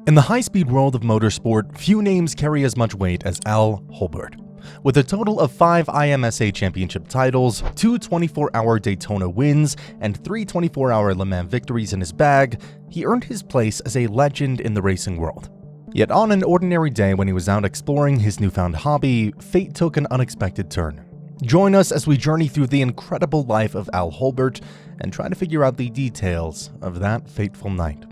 In the high-speed world of motorsport, few names carry as much weight as Al Holbert. With a total of 5 IMSA championship titles, 2 24-hour Daytona wins, and 3 24-hour Le Mans victories in his bag, he earned his place as a legend in the racing world. Yet on an ordinary day when he was out exploring his newfound hobby, fate took an unexpected turn. Join us as we journey through the incredible life of Al Holbert and try to figure out the details of that fateful night.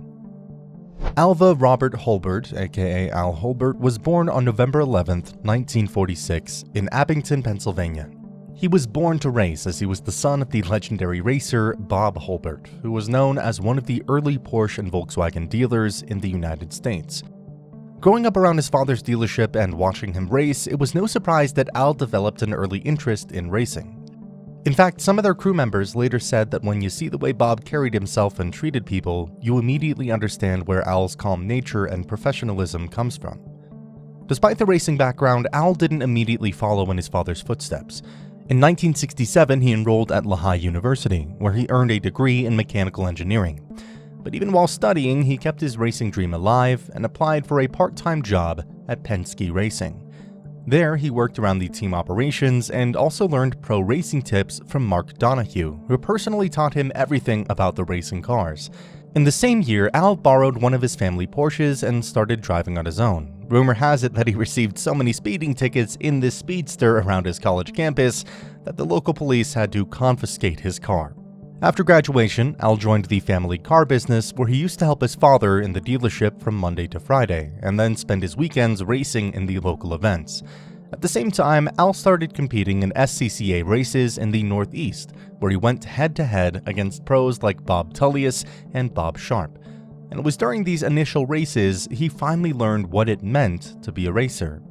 Alvah Robert Holbert, aka Al Holbert, was born on November 11, 1946, in Abington, Pennsylvania. He was born to race as he was the son of the legendary racer Bob Holbert, who was known as one of the early Porsche and Volkswagen dealers in the United States. Growing up around his father's dealership and watching him race, it was no surprise that Al developed an early interest in racing. In fact, some of their crew members later said that when you see the way Bob carried himself and treated people, you immediately understand where Al's calm nature and professionalism comes from. Despite the racing background, Al didn't immediately follow in his father's footsteps. In 1967, he enrolled at Lehigh University, where he earned a degree in mechanical engineering. But even while studying, he kept his racing dream alive and applied for a part-time job at Penske Racing. There, he worked around the team operations and also learned pro racing tips from Mark Donohue, who personally taught him everything about the racing cars. In the same year, Al borrowed one of his family Porsches and started driving on his own. Rumor has it that he received so many speeding tickets in this speedster around his college campus that the local police had to confiscate his car. After graduation, Al joined the family car business where he used to help his father in the dealership from Monday to Friday, and then spend his weekends racing in the local events. At the same time, Al started competing in SCCA races in the Northeast, where he went head-to-head against pros like Bob Tullius and Bob Sharp. And it was during these initial races he finally learned what it meant to be a racer.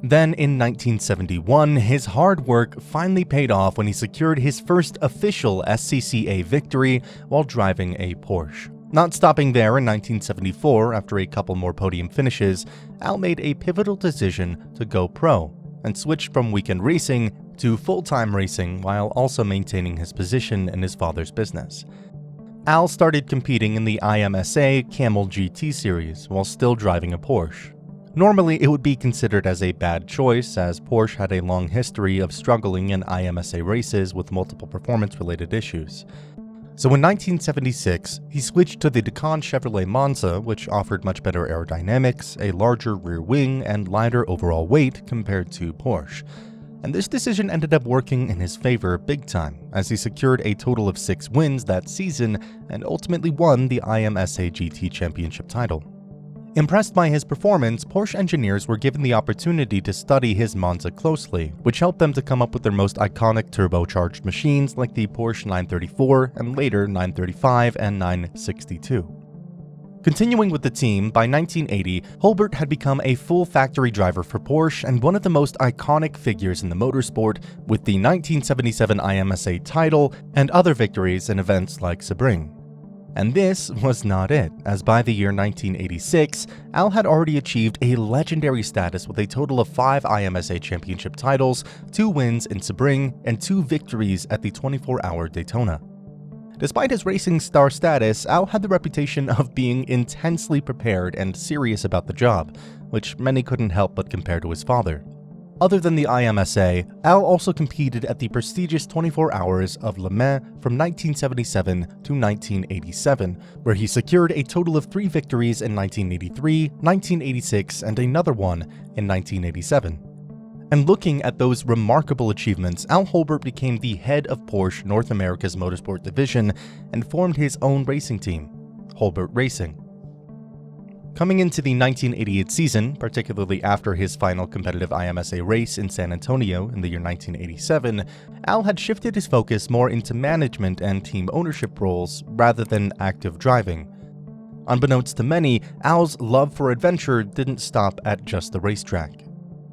Then, in 1971, his hard work finally paid off when he secured his first official SCCA victory while driving a Porsche. Not stopping there, in 1974, after a couple more podium finishes, Al made a pivotal decision to go pro and switched from weekend racing to full-time racing while also maintaining his position in his father's business. Al started competing in the IMSA Camel GT series while still driving a Porsche. Normally, it would be considered as a bad choice, as Porsche had a long history of struggling in IMSA races with multiple performance-related issues. So in 1976, he switched to the Deccan Chevrolet Monza, which offered much better aerodynamics, a larger rear wing, and lighter overall weight compared to Porsche. And this decision ended up working in his favor big time, as he secured a total of 6 wins that season and ultimately won the IMSA GT Championship title. Impressed by his performance, Porsche engineers were given the opportunity to study his Monza closely, which helped them to come up with their most iconic turbocharged machines like the Porsche 934 and later 935 and 962. Continuing with the team, by 1980, Holbert had become a full factory driver for Porsche and one of the most iconic figures in the motorsport, with the 1977 IMSA title and other victories in events like Sebring. And this was not it, as by the year 1986, Al had already achieved a legendary status with a total of 5 IMSA championship titles, 2 wins in Sebring, and 2 victories at the 24-hour Daytona. Despite his racing star status, Al had the reputation of being intensely prepared and serious about the job, which many couldn't help but compare to his father. Other than the IMSA, Al also competed at the prestigious 24 Hours of Le Mans from 1977 to 1987, where he secured a total of 3 victories in 1983, 1986, and another one in 1987. And looking at those remarkable achievements, Al Holbert became the head of Porsche North America's motorsport division and formed his own racing team, Holbert Racing. Coming into the 1988 season, particularly after his final competitive IMSA race in San Antonio in the year 1987, Al had shifted his focus more into management and team ownership roles rather than active driving. Unbeknownst to many, Al's love for adventure didn't stop at just the racetrack.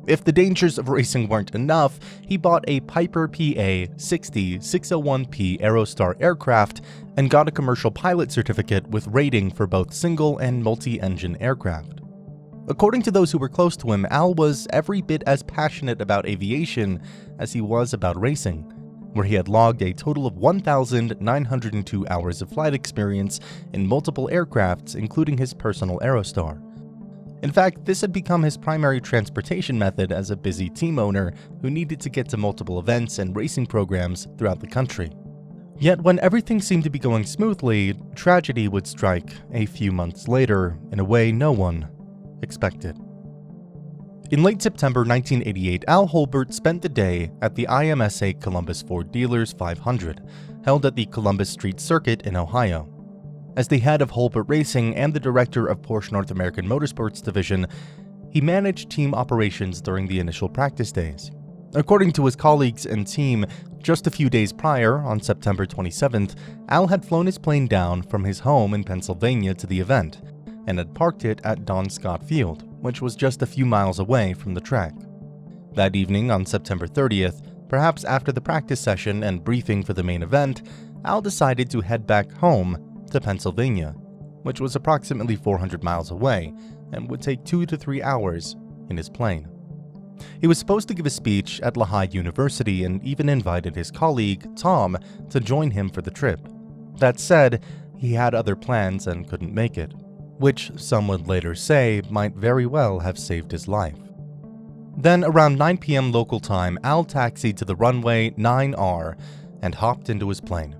If the dangers of racing weren't enough, he bought a Piper PA-60-601P Aerostar aircraft and got a commercial pilot certificate with rating for both single and multi-engine aircraft. According to those who were close to him, Al was every bit as passionate about aviation as he was about racing, where he had logged a total of 1,902 hours of flight experience in multiple aircrafts, including his personal Aerostar. In fact, this had become his primary transportation method as a busy team owner who needed to get to multiple events and racing programs throughout the country. Yet when everything seemed to be going smoothly, tragedy would strike a few months later in a way no one expected. In late September 1988, Al Holbert spent the day at the IMSA Columbus Ford Dealers 500, held at the Columbus Street Circuit in Ohio. As the head of Holbert Racing and the director of Porsche North American Motorsports Division, he managed team operations during the initial practice days. According to his colleagues and team, just a few days prior, on September 27th, Al had flown his plane down from his home in Pennsylvania to the event, and had parked it at Don Scott Field, which was just a few miles away from the track. That evening, on September 30th, perhaps after the practice session and briefing for the main event, Al decided to head back home to Pennsylvania, which was approximately 400 miles away and would take 2 to 3 hours in his plane. He was supposed to give a speech at Lehigh University and even invited his colleague, Tom, to join him for the trip. That said, he had other plans and couldn't make it, which some would later say might very well have saved his life. Then, around 9 p.m. local time, Al taxied to the runway 9R and hopped into his plane.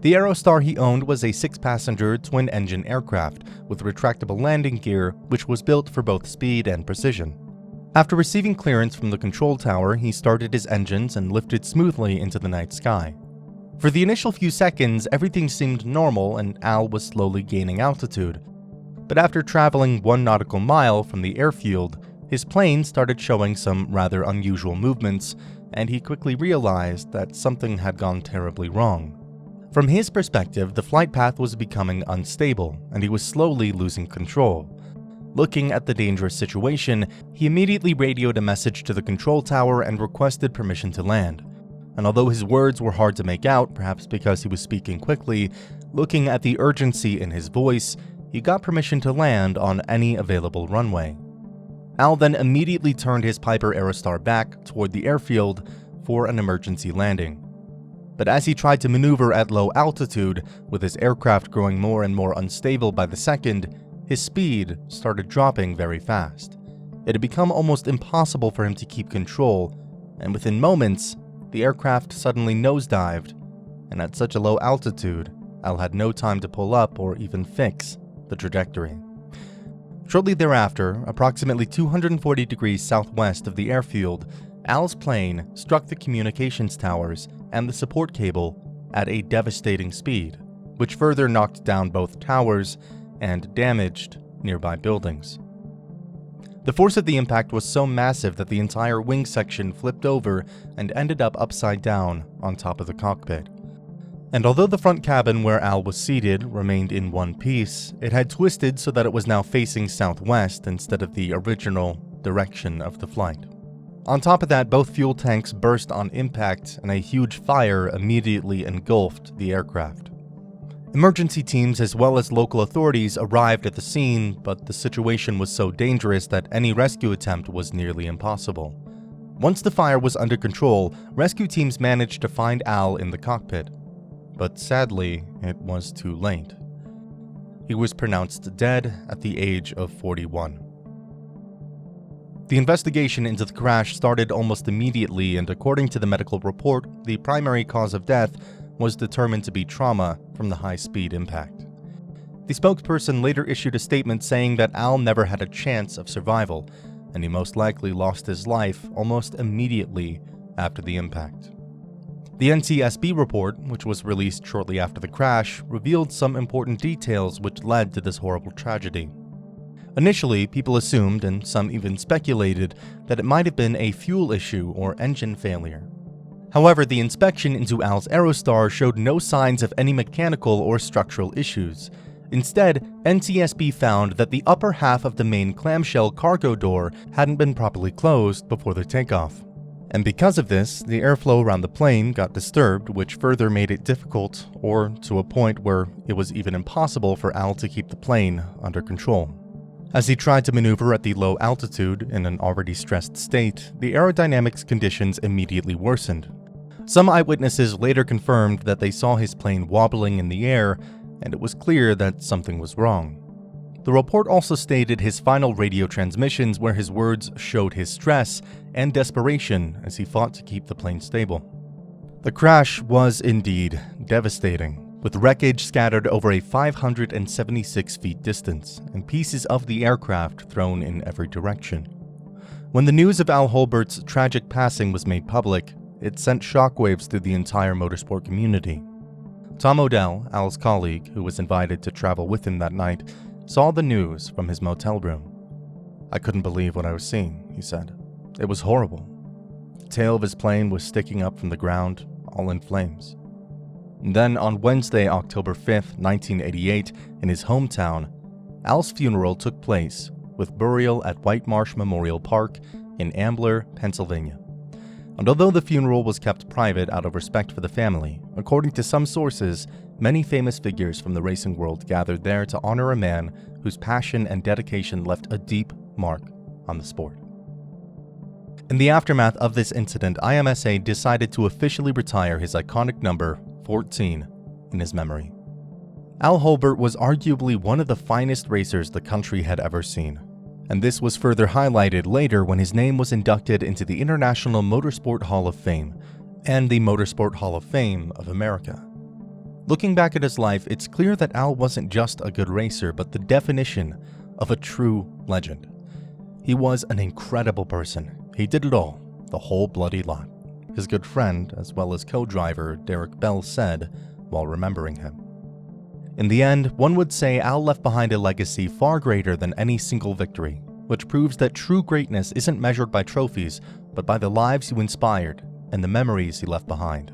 The Aerostar he owned was a 6-passenger, twin-engine aircraft with retractable landing gear, which was built for both speed and precision. After receiving clearance from the control tower, he started his engines and lifted smoothly into the night sky. For the initial few seconds, everything seemed normal and Al was slowly gaining altitude. But after traveling 1 nautical mile from the airfield, his plane started showing some rather unusual movements, and he quickly realized that something had gone terribly wrong. From his perspective, the flight path was becoming unstable, and he was slowly losing control. Looking at the dangerous situation, he immediately radioed a message to the control tower and requested permission to land. And although his words were hard to make out, perhaps because he was speaking quickly, looking at the urgency in his voice, he got permission to land on any available runway. Al then immediately turned his Piper Aerostar back toward the airfield for an emergency landing. But as he tried to maneuver at low altitude, with his aircraft growing more and more unstable by the second, his speed started dropping very fast. It had become almost impossible for him to keep control, and within moments, the aircraft suddenly nosedived, and at such a low altitude, Al had no time to pull up or even fix the trajectory. Shortly thereafter, approximately 240 degrees southwest of the airfield, Al's plane struck the communications towers and the support cable at a devastating speed, which further knocked down both towers and damaged nearby buildings. The force of the impact was so massive that the entire wing section flipped over and ended up upside down on top of the cockpit. And although the front cabin where Al was seated remained in one piece, it had twisted so that it was now facing southwest instead of the original direction of the flight. On top of that, both fuel tanks burst on impact, and a huge fire immediately engulfed the aircraft. Emergency teams as well as local authorities arrived at the scene, but the situation was so dangerous that any rescue attempt was nearly impossible. Once the fire was under control, rescue teams managed to find Al in the cockpit. But sadly, it was too late. He was pronounced dead at the age of 41. The investigation into the crash started almost immediately, and according to the medical report, the primary cause of death was determined to be trauma from the high-speed impact. The spokesperson later issued a statement saying that Al never had a chance of survival, and he most likely lost his life almost immediately after the impact. The NTSB report, which was released shortly after the crash, revealed some important details which led to this horrible tragedy. Initially, people assumed, and some even speculated, that it might have been a fuel issue or engine failure. However, the inspection into Al's Aerostar showed no signs of any mechanical or structural issues. Instead, NTSB found that the upper half of the main clamshell cargo door hadn't been properly closed before the takeoff. And because of this, the airflow around the plane got disturbed, which further made it difficult, or to a point where it was even impossible for Al to keep the plane under control. As he tried to maneuver at the low altitude in an already stressed state, the aerodynamics conditions immediately worsened. Some eyewitnesses later confirmed that they saw his plane wobbling in the air, and it was clear that something was wrong. The report also stated his final radio transmissions where his words showed his stress and desperation as he fought to keep the plane stable. The crash was indeed devastating, with wreckage scattered over a 576 feet distance and pieces of the aircraft thrown in every direction. When the news of Al Holbert's tragic passing was made public, it sent shockwaves through the entire motorsport community. Tom Odell, Al's colleague, who was invited to travel with him that night, saw the news from his motel room. "I couldn't believe what I was seeing," he said. "It was horrible. The tail of his plane was sticking up from the ground, all in flames." And then on Wednesday, October 5th, 1988, in his hometown, Al's funeral took place, with burial at White Marsh Memorial Park in Ambler, Pennsylvania. And although the funeral was kept private out of respect for the family, according to some sources, many famous figures from the racing world gathered there to honor a man whose passion and dedication left a deep mark on the sport. In the aftermath of this incident, IMSA decided to officially retire his iconic number 14 in his memory. Al Holbert was arguably one of the finest racers the country had ever seen, and this was further highlighted later when his name was inducted into the International Motorsport Hall of Fame and the Motorsport Hall of Fame of America. Looking back at his life, it's clear that Al wasn't just a good racer, but the definition of a true legend. He was an incredible person. He did it all, the whole bloody lot. His good friend, as well as co-driver Derek Bell, said while remembering him. In the end, one would say Al left behind a legacy far greater than any single victory, which proves that true greatness isn't measured by trophies, but by the lives you inspired and the memories he left behind.